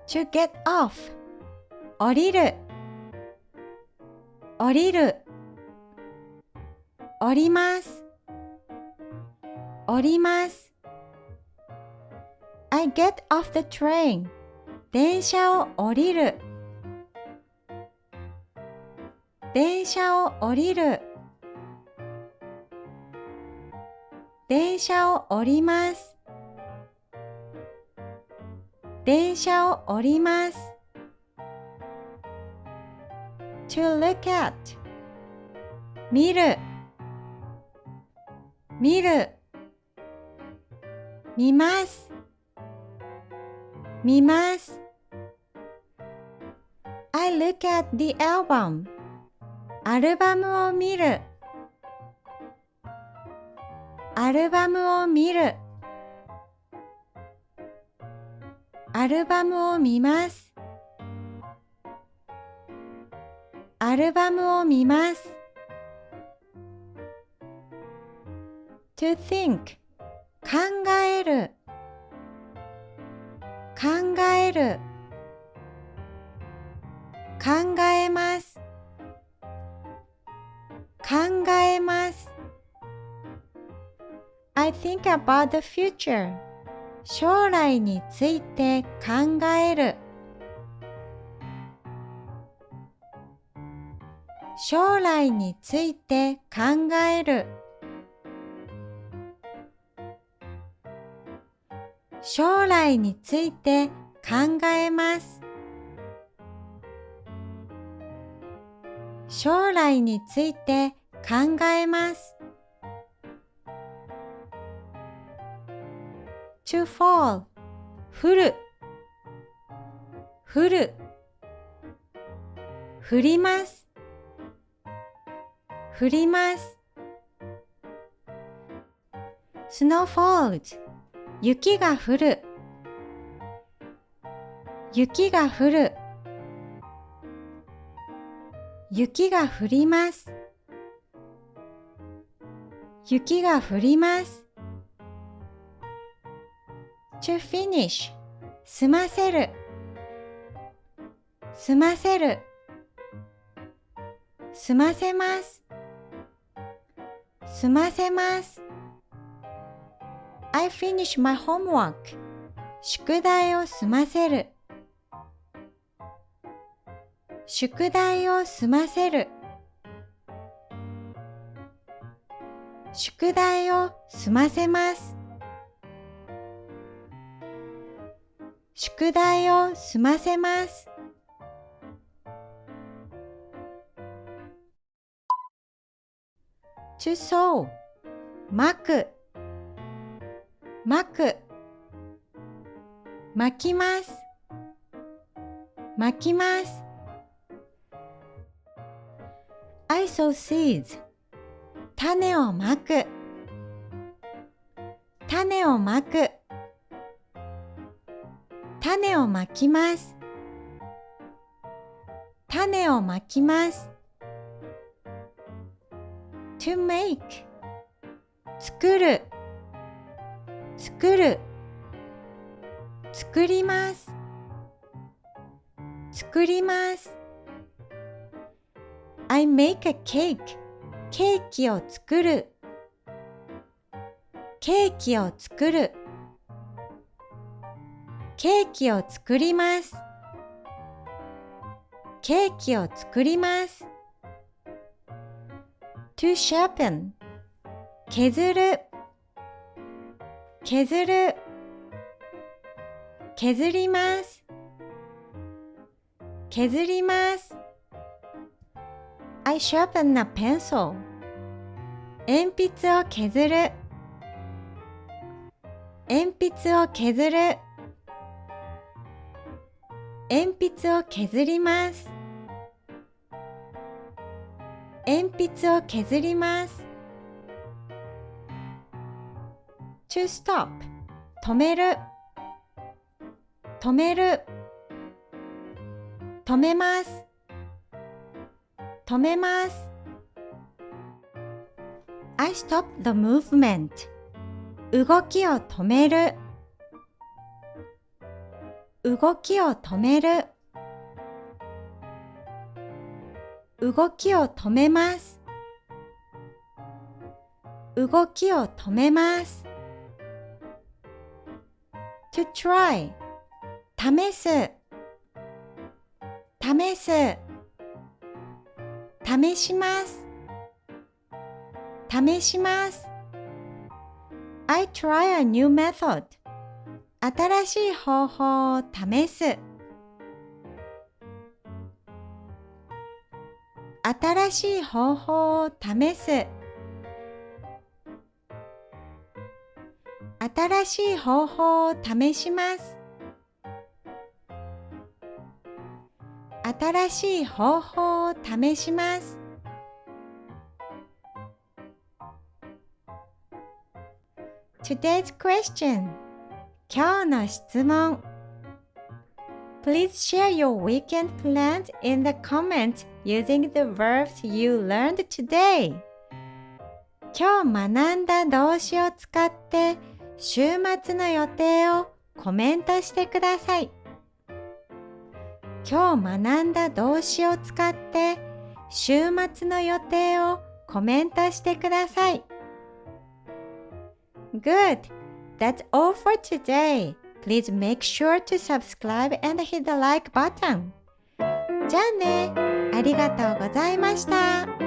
to get off 降りる降りる降ります降ります I get off the train 電車を降りる電車を降りる電車を降ります電車を降ります to look at 見る見る見ます見ます I look at the album アルバムを見るアルバムを見るアルバムを見ますアルバムを見ます to think 考える考える考えます考えます I think about the future 将来について考える将来について考える将来について考えます将来について考えます to fall 降る降る降ります降ります snow falls 雪が降る雪が降る雪が降ります雪が降ります to finish 済ませる済ませる済ませます済ませます I finish my homework 宿題を済ませる宿題を済ませる宿題を済ませます宿題を済ませます to sew 巻く巻く巻きます巻きます I sow seeds 種をまく種をまく種をまきます種をまきます to make 作る作る作ります作ります I make a cake ケーキを作るケーキを作るケーキを作りますケーキを作ります to sharpen 削る削る削ります削ります I sharpen a pencil 鉛筆を削る鉛筆を削る鉛筆を削ります鉛筆を削ります to stop 止める止める止めます止めます I stop the movement 動きを止める動きを止める。動きを止めます。動きを止めます。to try 試す。試す。試します。試します。I try a new method 新しい方法を試す。新しい方法を試す。新しい方法を試します。新しい方法を試します。Today's question 今日の質問 Please share your weekend plans in the comments using the verbs you learned today 今日学んだ動詞を使って週末の予定をコメントしてください。今日学んだ動詞を使って週末の予定をコメントしてください。Good! That's all for today. Please make sure to subscribe and hit the like button. じゃあね、ありがとうございました。